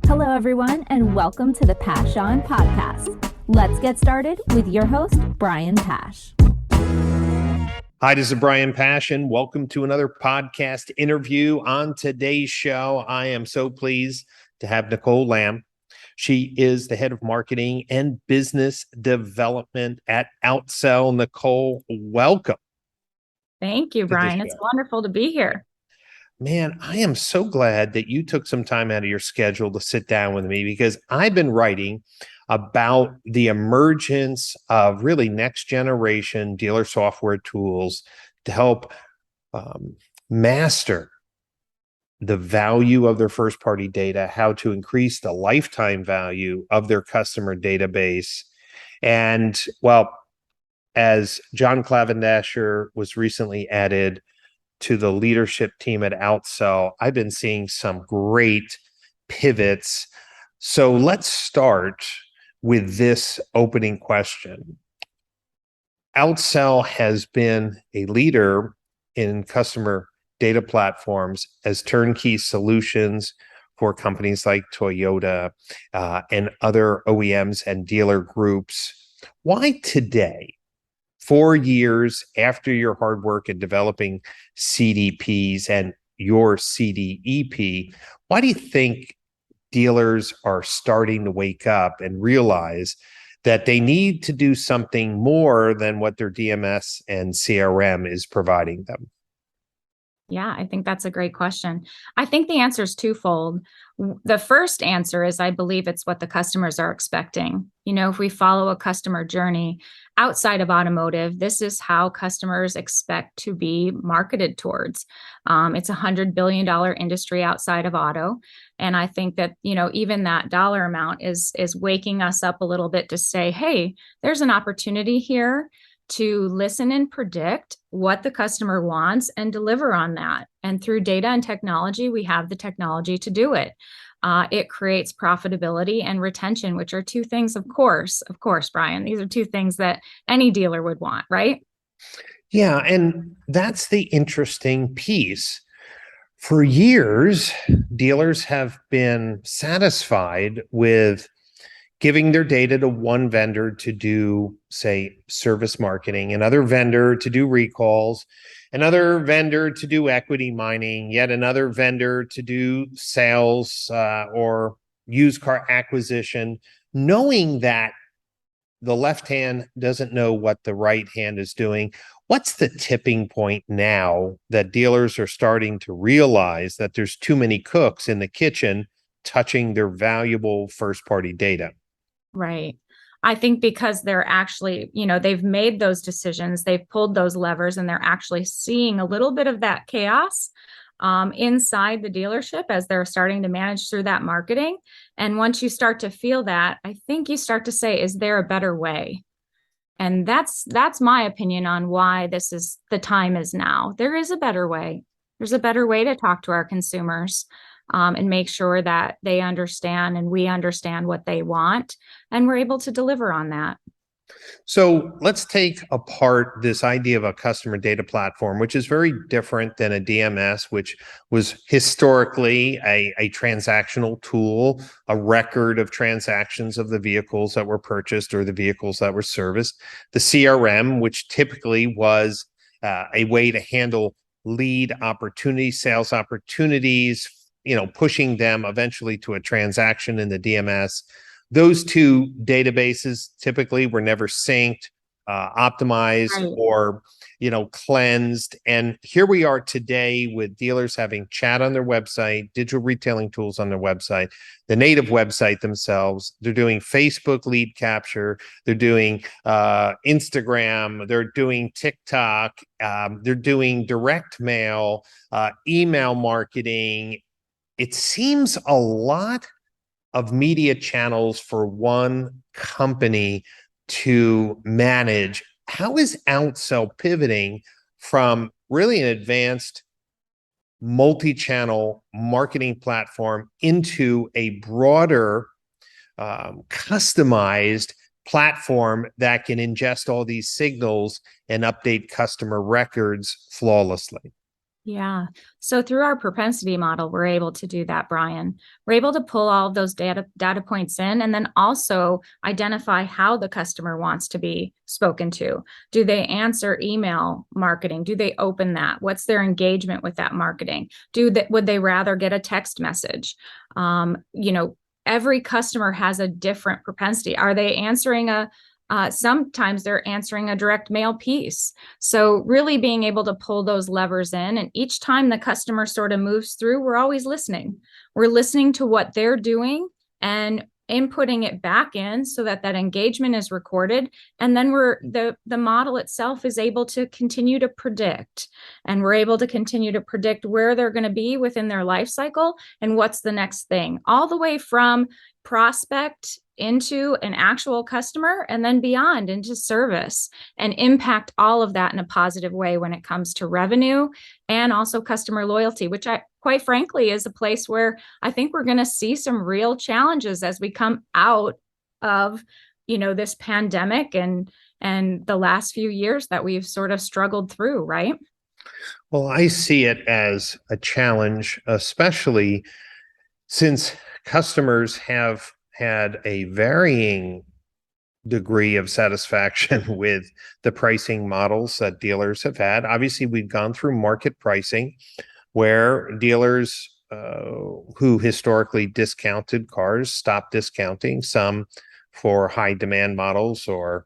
Hello, everyone, and welcome to the Pash On Podcast. Let's get started with your host, Brian Pash. Hi, this is Brian Pash, and welcome to another podcast interview. On today's show, I am so pleased to have Nicolle Lamb. She is the head of marketing and business development at Outsell. Nicolle, welcome. Thank you, Brian. It's wonderful to be here. Man, I am so glad that you took some time out of your schedule to sit down with me, because I've been writing about the emergence of really next generation dealer software tools to help master the value of their first party data, how to increase the lifetime value of their customer database. And well, as John Clavendasher was recently added to the leadership team at Outsell, I've been seeing some great pivots. So let's start with this opening question. Outsell has been a leader in customer data platforms as turnkey solutions for companies like Toyota and other OEMs and dealer groups. Why today, 4 years after your hard work in developing CDPs and your CDEP, why do you think dealers are starting to wake up and realize that they need to do something more than what their DMS and CRM is providing them? Yeah, I think that's a great question. I think the answer is twofold. The first answer is I believe it's what the customers are expecting. You know, if we follow a customer journey outside of automotive, this is how customers expect to be marketed towards. It's $100 billion industry outside of auto. And I think that, you know, even that dollar amount is waking us up a little bit to say, hey, there's an opportunity here to listen and predict what the customer wants and deliver on that. And through data and technology, we have the technology to do it. It creates profitability and retention, which are two things, of course, Brian, these are two things that any dealer would want, right? Yeah, and that's the interesting piece. For years, dealers have been satisfied with giving their data to one vendor to do, say, service marketing, another vendor to do recalls, another vendor to do equity mining, yet another vendor to do sales or used car acquisition, knowing that the left hand doesn't know what the right hand is doing. What's the tipping point now that dealers are starting to realize that there's too many cooks in the kitchen touching their valuable first-party data? Right. I think because they're actually, you know, they've made those decisions, they've pulled those levers, and they're actually seeing a little bit of that chaos inside the dealership as they're starting to manage through that marketing. And once you start to feel that, I think you start to say, is there a better way? And that's my opinion on why this is the time is now. There is a better way. There's a better way to talk to our consumers. And make sure that they understand and we understand what they want, and we're able to deliver on that. So let's take apart this idea of a customer data platform, which is very different than a DMS, which was historically a transactional tool, a record of transactions of the vehicles that were purchased or the vehicles that were serviced. The CRM, which typically was a way to handle lead opportunities, sales opportunities, you know, pushing them eventually to a transaction in the DMS. Those two databases typically were never synced, optimized, right, or, you know, cleansed. And here we are today with dealers having chat on their website, digital retailing tools on their website, the native website themselves. They're doing Facebook lead capture. They're doing Instagram. They're doing TikTok. They're doing direct mail, email marketing. It seems a lot of media channels for one company to manage. How is Outsell pivoting from really an advanced multi-channel marketing platform into a broader, customized platform that can ingest all these signals and update customer records flawlessly? Yeah. So through our propensity model, we're able to do that, Brian. We're able to pull all of those data points in and then also identify how the customer wants to be spoken to. Do they answer email marketing? Do they open that? What's their engagement with that marketing? Would they rather get a text message? Every customer has a different propensity. Are they answering sometimes they're answering a direct mail piece. So really being able to pull those levers in, and each time the customer sort of moves through, we're always listening. We're listening to what they're doing and inputting it back in so that engagement is recorded. And then the model itself is able to continue to predict, and we're able to continue to predict where they're going to be within their life cycle and what's the next thing, all the way from prospect into an actual customer and then beyond into service, and impact all of that in a positive way when it comes to revenue and also customer loyalty, which quite frankly is a place where I think we're going to see some real challenges as we come out of this pandemic and the last few years that we've sort of struggled through, right? Well, I see it as a challenge, especially since customers have had a varying degree of satisfaction with the pricing models that dealers have had. Obviously, we've gone through market pricing where dealers who historically discounted cars stopped discounting, some for high demand models or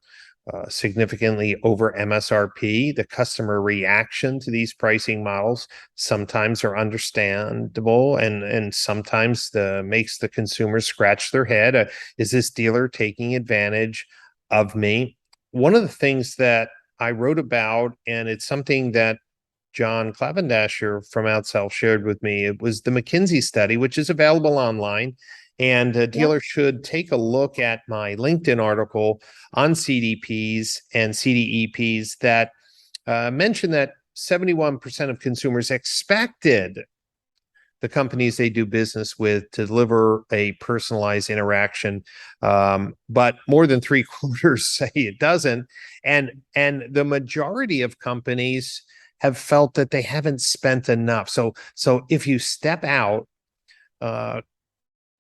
significantly over MSRP. The customer reaction to these pricing models sometimes are understandable, and sometimes makes the consumer scratch their head. Is this dealer taking advantage of me? One of the things that I wrote about, and it's something that John Clavendasher from Outsell shared with me, it was the McKinsey study, which is available online. And a dealer should take a look at my LinkedIn article on CDPs and CDEPs that mentioned that 71% of consumers expected the companies they do business with to deliver a personalized interaction, but more than 3/4 say it doesn't. And the majority of companies have felt that they haven't spent enough. So if you step out,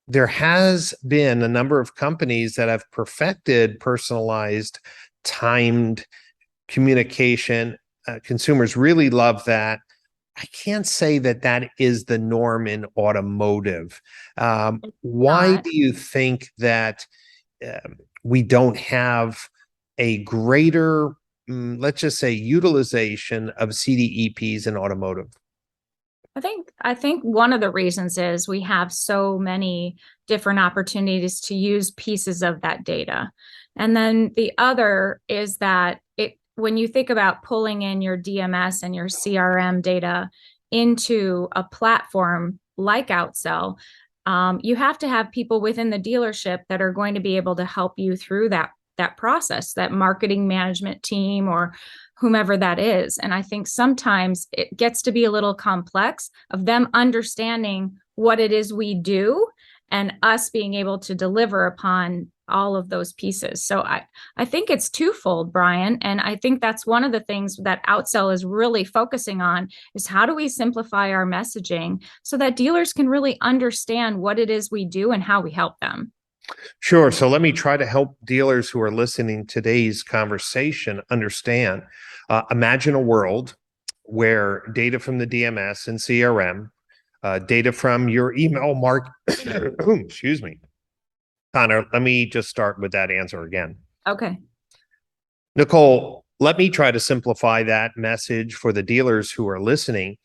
there has been a number of companies that have perfected personalized, timed communication. Consumers really love that. I can't say that is the norm in automotive. Why do you think that we don't have a greater, let's just say, utilization of CDEPs in automotive? I think one of the reasons is we have so many different opportunities to use pieces of that data. And then the other is that when you think about pulling in your DMS and your CRM data into a platform like Outsell, you have to have people within the dealership that are going to be able to help you through that process, that marketing management team or whomever that is. And I think sometimes it gets to be a little complex of them understanding what it is we do and us being able to deliver upon all of those pieces. So I think it's twofold, Brian. And I think that's one of the things that Outsell is really focusing on is how do we simplify our messaging so that dealers can really understand what it is we do and how we help them. Sure. So let me try to help dealers who are listening to today's conversation understand. Imagine a world where data from the DMS and CRM, data from your email excuse me. Connor, let me just start with that answer again. Okay. Nicolle, let me try to simplify that message for the dealers who are listening.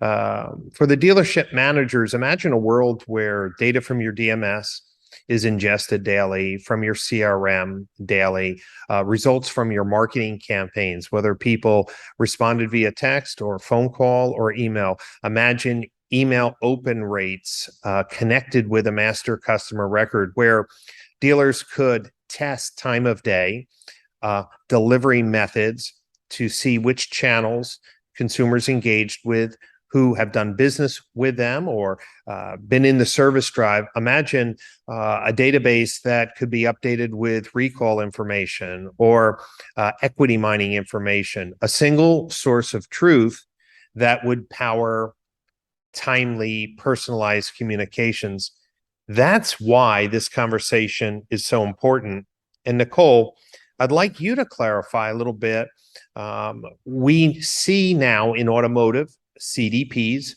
For the dealership managers, imagine a world where data from your DMS is ingested daily, from your CRM daily, results from your marketing campaigns, whether people responded via text or phone call or email. Imagine email open rates connected with a master customer record where dealers could test time of day, delivery methods to see which channels consumers engaged with, who have done business with them or been in the service drive. Imagine a database that could be updated with recall information or equity mining information, a single source of truth that would power timely, personalized communications. That's why this conversation is so important. And Nicolle, I'd like you to clarify a little bit. We see now in automotive CDPs,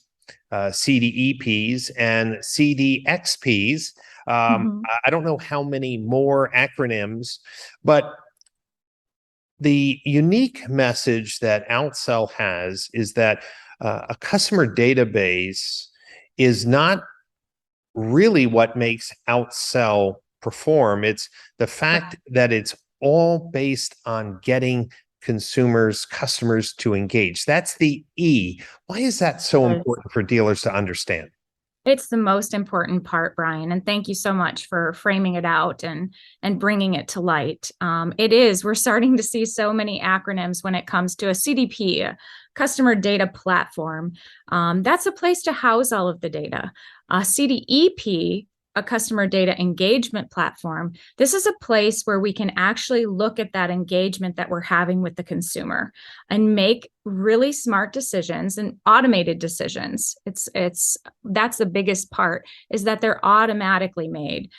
CDEPs, and CDXPs. I don't know how many more acronyms, but the unique message that Outsell has is that a customer database is not really what makes Outsell perform. It's the fact that it's all based on getting customers to engage. That's the E. Why is that so important for dealers to understand? It's the most important part, Brian, and thank you so much for framing it out and bringing it to light. It is. We're starting to see so many acronyms when it comes to a CDP, a customer data platform. That's a place to house all of the data. A CDEP, a customer data engagement platform, this is a place where we can actually look at that engagement that we're having with the consumer and make really smart decisions and automated decisions. That's the biggest part, is that they're automatically made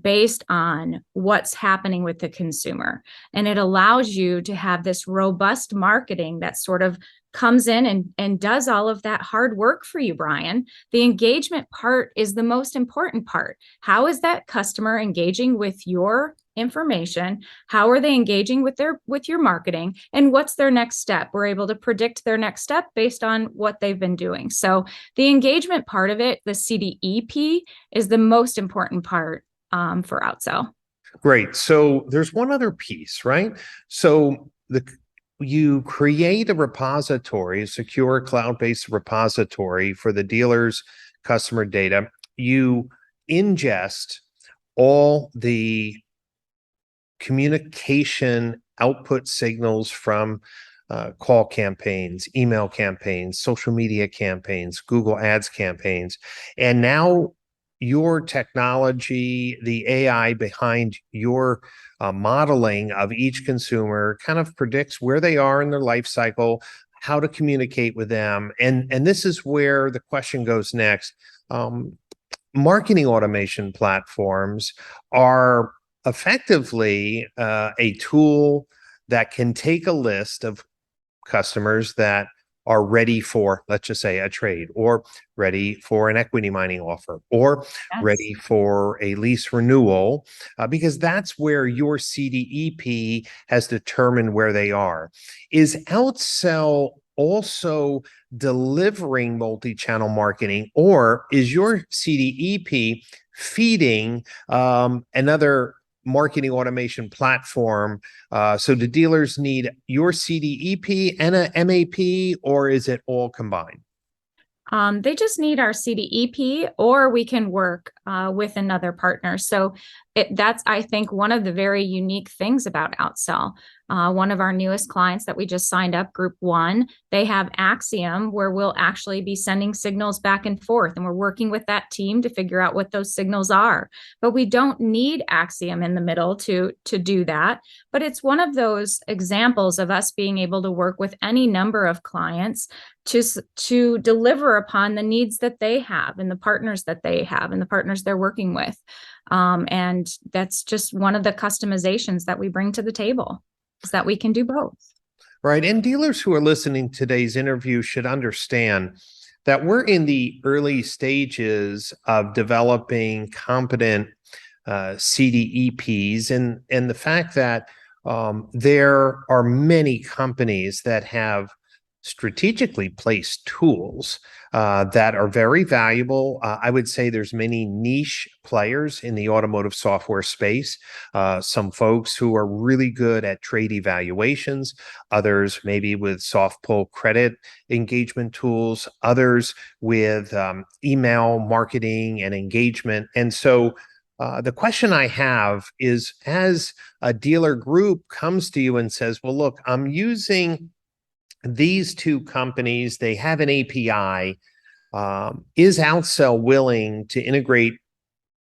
based on what's happening with the consumer. And it allows you to have this robust marketing that sort of comes in and does all of that hard work for you, Brian. The engagement part is the most important part. How is that customer engaging with your information? How are they engaging with your marketing? And what's their next step? We're able to predict their next step based on what they've been doing. So the engagement part of it, the CDEP, is the most important part for Outsell. Great. So there's one other piece, right? So you create a repository, a secure cloud-based repository for the dealer's customer data. You ingest all the communication output signals from call campaigns, email campaigns, social media campaigns, Google Ads campaigns. And now your technology, the AI behind your modeling of each consumer kind of predicts where they are in their life cycle, how to communicate with them. And this is where the question goes next. Marketing automation platforms are effectively a tool that can take a list of customers that are ready for, let's just say, a trade, or ready for an equity mining offer, or ready for a lease renewal, because that's where your CDEP has determined where they are. Is Outsell also delivering multi-channel marketing, or is your CDEP feeding another marketing automation platform? So do dealers need your CDEP and a MAP, or is it all combined? They just need our CDEP, or we can work with another partner. So that's, I think, one of the very unique things about Outsell. One of our newest clients that we just signed up, Group 1, they have Axiom, where we'll actually be sending signals back and forth, and we're working with that team to figure out what those signals are. But we don't need Axiom in the middle to do that. But it's one of those examples of us being able to work with any number of clients to deliver upon the needs that they have and the partners that they have and the partners they're working with. And that's just one of the customizations that we bring to the table, is that we can do both. Right. And dealers who are listening to today's interview should understand that we're in the early stages of developing competent CDEPs, and the fact that there are many companies that have strategically placed tools that are very valuable. I would say there's many niche players in the automotive software space. Some folks who are really good at trade evaluations, others maybe with soft pull credit engagement tools, others with email marketing and engagement. And so the question I have is, as a dealer group comes to you and says, well, look, I'm using these two companies, they have an API. Is Outsell willing to integrate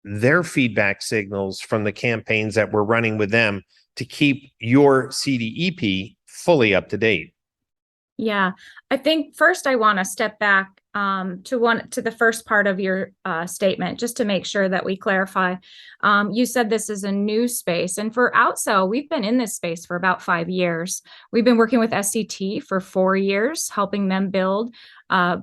their feedback signals from the campaigns that we're running with them to keep your CDEP fully up to date? Yeah, I think first I want to step back to the first part of your statement, just to make sure that we clarify. You said this is a new space, and for Outsell, we've been in this space for about 5 years. We've been working with SCT for 4 years, helping them build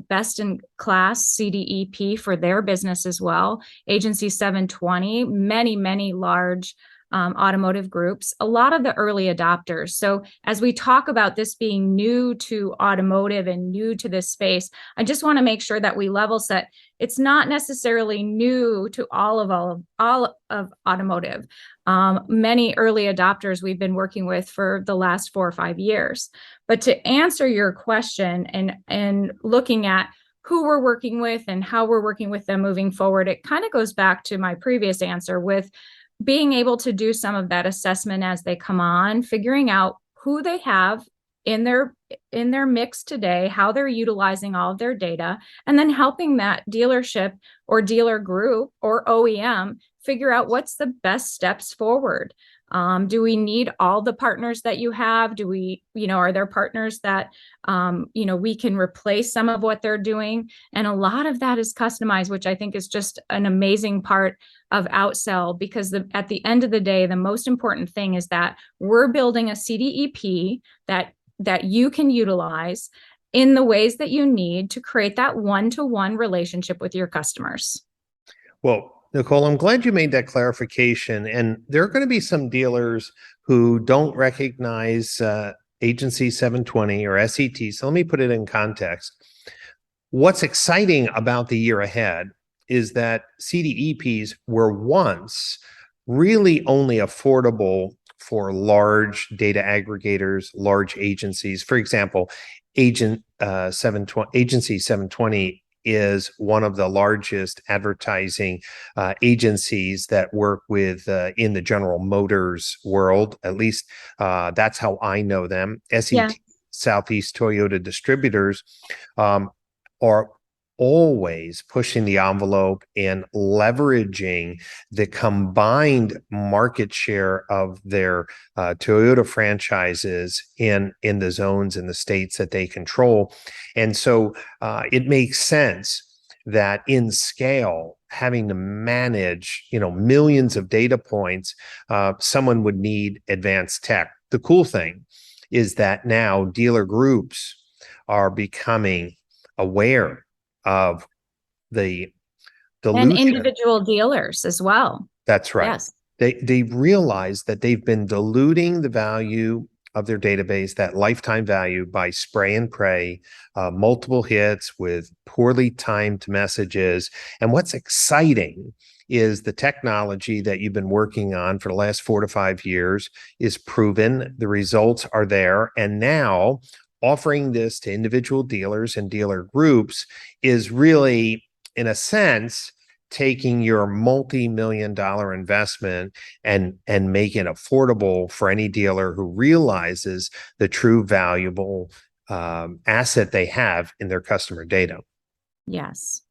best in class CDEP for their business as well. Agency 720, many large automotive groups, a lot of the early adopters. So as we talk about this being new to automotive and new to this space, I just want to make sure that we level set. It's not necessarily new to all of automotive. Many early adopters we've been working with for the last 4 or 5 years. But to answer your question and looking at who we're working with and how we're working with them moving forward, it kind of goes back to my previous answer with being able to do some of that assessment as they come on, figuring out who they have in their mix today, how they're utilizing all of their data, and then helping that dealership or dealer group or OEM figure out what's the best steps forward. Do we need all the partners that you have? Do we, are there partners that, we can replace some of what they're doing? And a lot of that is customized, which I think is just an amazing part of Outsell, because at the end of the day, the most important thing is that we're building a CDEP that you can utilize in the ways that you need to create that one-to-one relationship with your customers. Well, Nicolle, I'm glad you made that clarification. And there are going to be some dealers who don't recognize Agency 720 or SET. So let me put it in context. What's exciting about the year ahead is that CDEPs were once really only affordable for large data aggregators, large agencies. For example, Agency 720 is one of the largest advertising agencies that work with in the General Motors world. At least that's how I know them. SET, yeah. Southeast Toyota Distributors are always pushing the envelope and leveraging the combined market share of their Toyota franchises in the zones in the states that they control. And so it makes sense that in scale, having to manage, millions of data points, someone would need advanced tech. The cool thing is that now dealer groups are becoming aware of the dilution. And individual dealers as well. That's right. Yes. They realize that they've been diluting the value of their database, that lifetime value, by spray and pray, multiple hits with poorly timed messages. And what's exciting is the technology that you've been working on for the last 4 to 5 years is proven. The results are there. And now offering this to individual dealers and dealer groups is really, in a sense, taking your multi-million-dollar investment and making it affordable for any dealer who realizes the true valuable asset they have in their customer data. Yes.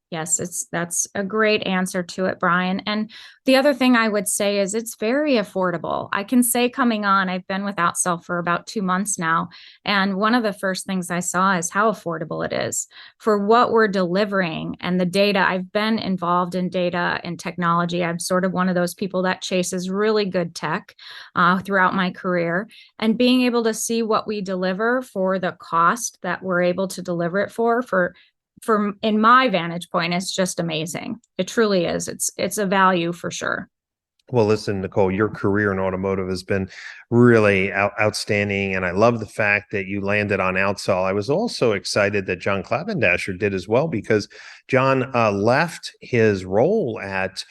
That's a great answer to it, Brian. And the other thing I would say is it's very affordable. I can say coming on, I've been with Outsell for about 2 months now. And one of the first things I saw is how affordable it is for what we're delivering and the data. I've been involved in data and technology. I'm sort of one of those people that chases really good tech throughout my career, and being able to see what we deliver for the cost that we're able to deliver it for in my vantage point, it's just amazing. It truly is. It's a value for sure. Well, listen, Nicolle, your career in automotive has been really outstanding. And I love the fact that you landed on Outsell. I was also excited that John Clavendasher did as well, because John left his role at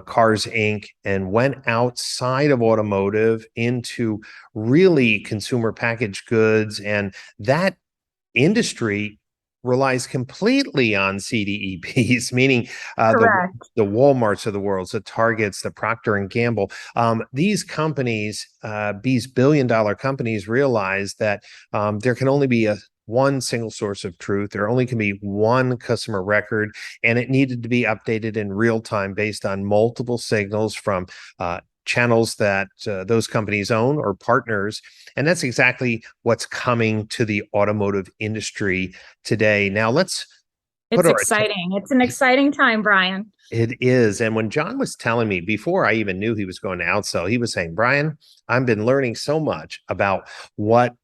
Cars Inc. and went outside of automotive into really consumer packaged goods. And that industry relies completely on CDEPs, meaning the Walmarts of the world, the Targets, the Procter and Gamble. These companies, these billion-dollar companies, realize that there can only be one single source of truth. There only can be one customer record, and it needed to be updated in real time based on multiple signals from channels that those companies own or partners. And that's exactly what's coming to the automotive industry today. Now let's It's exciting. It's an exciting time, Brian. It is. And when John was telling me before I even knew he was going to Outsell, he was saying, Brian, I've been learning so much about what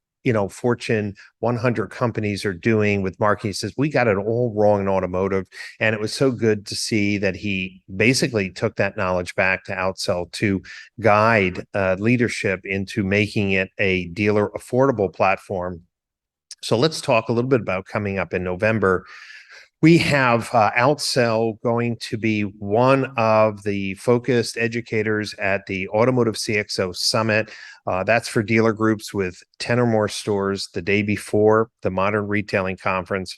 Fortune 100 companies are doing with marketing. He says, we got it all wrong in automotive. And it was so good to see that he basically took that knowledge back to Outsell to guide leadership into making it a dealer affordable platform. So let's talk a little bit about coming up in November. We have Outsell going to be one of the focused educators at the Automotive CXO Summit. That's for dealer groups with 10 or more stores the day before the Modern Retailing Conference.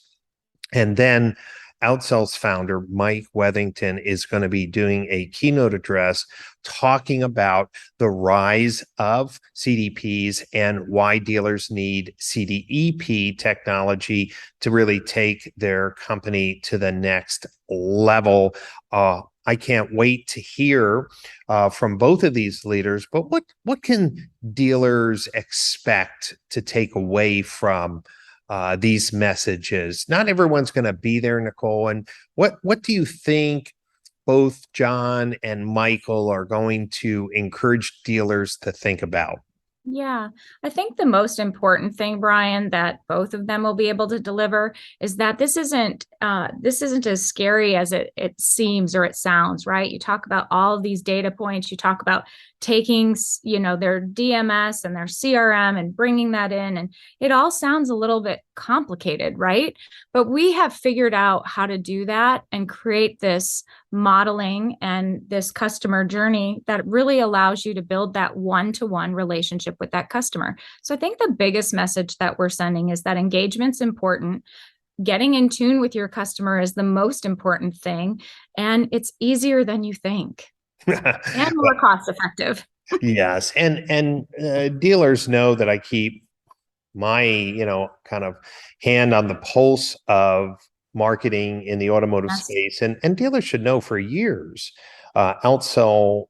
And then Outsell's founder, Mike Wethington, is going to be doing a keynote address talking about the rise of CDPs and why dealers need CDEP technology to really take their company to the next level. I can't wait to hear from both of these leaders, but what can dealers expect to take away from these messages? Not everyone's going to be there, Nicolle. And what do you think both John and Michael are going to encourage dealers to think about? Yeah, I think the most important thing, Brian, that both of them will be able to deliver is that this isn't as scary as it seems or it sounds, right? You talk about all of these data points. You talk about taking, their DMS and their CRM and bringing that in, and it all sounds a little bit complicated, right? But we have figured out how to do that and create this modeling and this customer journey that really allows you to build that one-to-one relationship with that customer. So I think the biggest message that we're sending is that engagement's important. Getting in tune with your customer is the most important thing, and it's easier than you think and more cost effective. Yes, and dealers know that I keep my kind of hand on the pulse of marketing in the automotive space, and dealers should know for years Outsell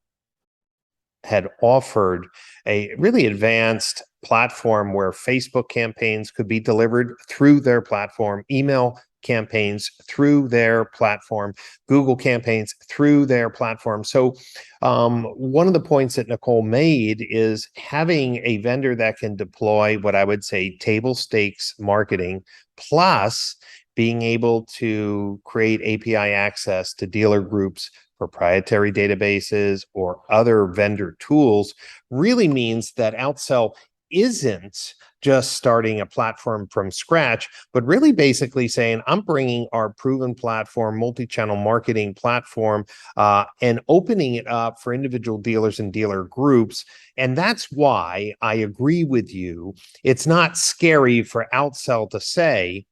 had offered a really advanced platform where Facebook campaigns could be delivered through their platform, email campaigns through their platform, Google campaigns through their platform. So one of the points that Nicolle made is having a vendor that can deploy what I would say table stakes marketing, plus being able to create API access to dealer groups, proprietary databases, or other vendor tools really means that Outsell isn't just starting a platform from scratch, but really basically saying, I'm bringing our proven platform, multi-channel marketing platform, and opening it up for individual dealers and dealer groups. And that's why I agree with you. It's not scary for Outsell to say,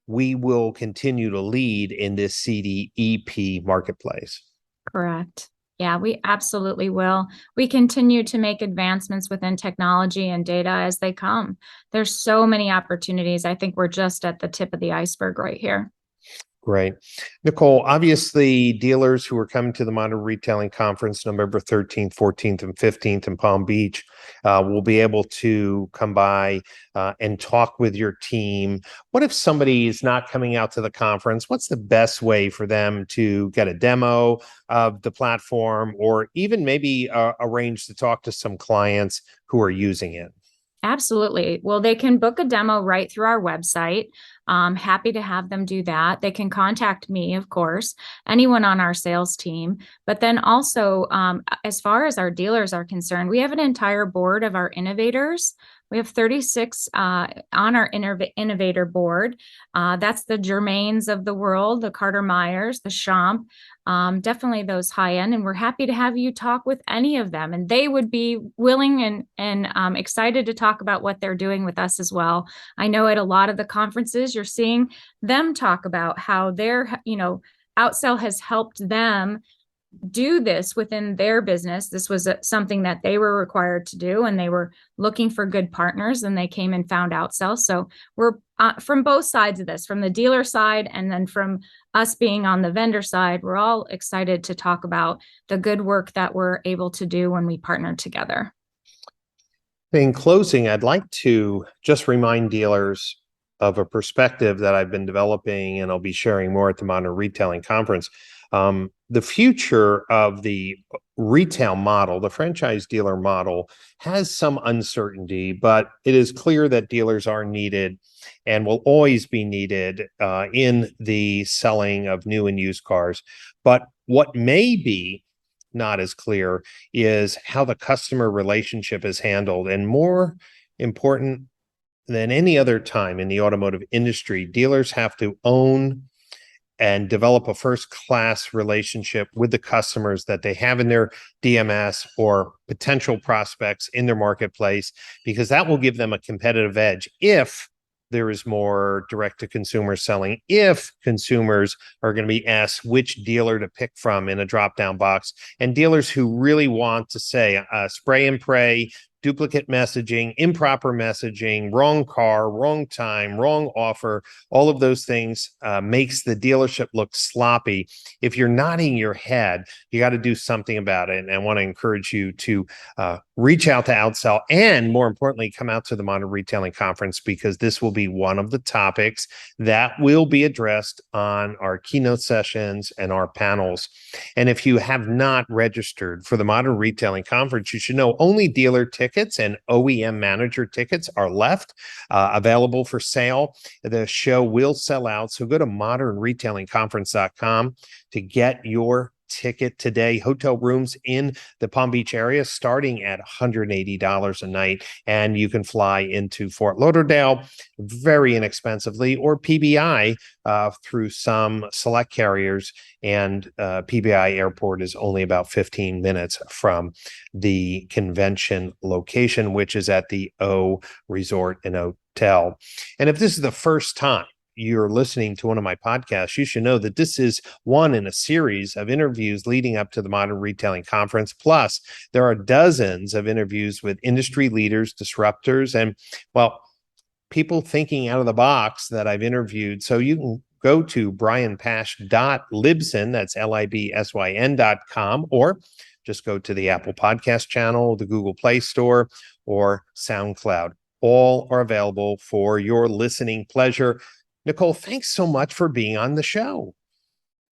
we will continue to lead in this CDEP marketplace. Correct. Yeah, we absolutely will. We continue to make advancements within technology and data as they come. There's so many opportunities. I think we're just at the tip of the iceberg right here. Great. Nicolle, obviously dealers who are coming to the Modern Retailing Conference November 13th, 14th, and 15th in Palm Beach will be able to come by and talk with your team. What if somebody is not coming out to the conference? What's the best way for them to get a demo of the platform, or even maybe arrange to talk to some clients who are using it? Absolutely. Well, they can book a demo right through our website. Happy to have them do that. They can contact me, of course, anyone on our sales team. But then also, as far as our dealers are concerned, we have an entire board of our innovators. We have 36 on our innovator board. That's the Germains of the world, the Carter Meyers, the Champ, definitely those high end. And we're happy to have you talk with any of them. And they would be willing and excited to talk about what they're doing with us as well. I know at a lot of the conferences, you're seeing them talk about how their, Outsell has helped them do this within their business. This was something that they were required to do, and they were looking for good partners, and they came and found Outsell. So we're from both sides of this, from the dealer side and then from us being on the vendor side, we're all excited to talk about the good work that we're able to do when we partner together. In closing, I'd like to just remind dealers of a perspective that I've been developing, and I'll be sharing more at the Modern Retailing Conference. The future of the retail model, the franchise dealer model, has some uncertainty, but it is clear that dealers are needed and will always be needed in the selling of new and used cars. But what may be not as clear is how the customer relationship is handled. And more important than any other time in the automotive industry, dealers have to own and develop a first-class relationship with the customers that they have in their DMS or potential prospects in their marketplace, because that will give them a competitive edge if there is more direct-to-consumer selling, if consumers are going to be asked which dealer to pick from in a drop-down box, and dealers who really want to say spray and pray, duplicate messaging, improper messaging, wrong car, wrong time, wrong offer, all of those things makes the dealership look sloppy. If you're nodding your head, you got to do something about it. And I want to encourage you to reach out to Outsell, and more importantly, come out to the Modern Retailing Conference, because this will be one of the topics that will be addressed on our keynote sessions and our panels. And if you have not registered for the Modern Retailing Conference, you should know only dealer tickets and OEM manager tickets are left available for sale. The show will sell out, so go to modernretailingconference.com to get your ticket today. Hotel rooms in the Palm Beach area starting at $180 a night, and you can fly into Fort Lauderdale very inexpensively, or PBI through some select carriers, and PBI airport is only about 15 minutes from the convention location, which is at the O Resort and Hotel. And if this is the first time you're listening to one of my podcasts, you should know that this is one in a series of interviews leading up to the Modern Retailing Conference. Plus, there are dozens of interviews with industry leaders, disruptors, and, well, people thinking out of the box that I've interviewed. So you can go to brianpash.libsyn, that's LIBSYN.com, or just go to the Apple Podcast channel, the Google Play Store, or SoundCloud. All are available for your listening pleasure. Nicolle, thanks so much for being on the show.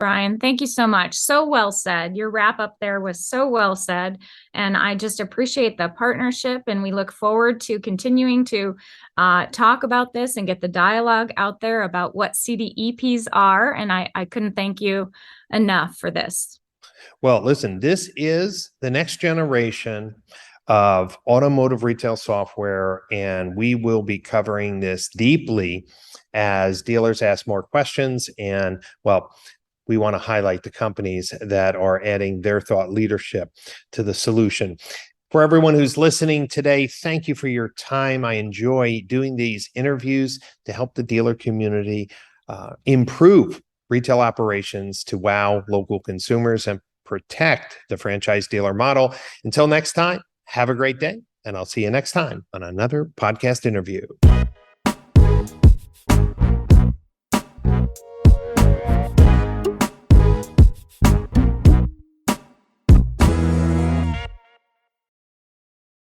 Brian, thank you so much. So well said. Your wrap up there was so well said. And I just appreciate the partnership. And we look forward to continuing to talk about this and get the dialogue out there about what CDEPs are. And I couldn't thank you enough for this. Well, listen, this is the next generation of automotive retail software, and we will be covering this deeply as dealers ask more questions. And, well, we want to highlight the companies that are adding their thought leadership to the solution. For everyone who's listening today, thank you for your time. I enjoy doing these interviews to help the dealer community improve retail operations to wow local consumers and protect the franchise dealer model. Until next time, have a great day, and I'll see you next time on another podcast interview.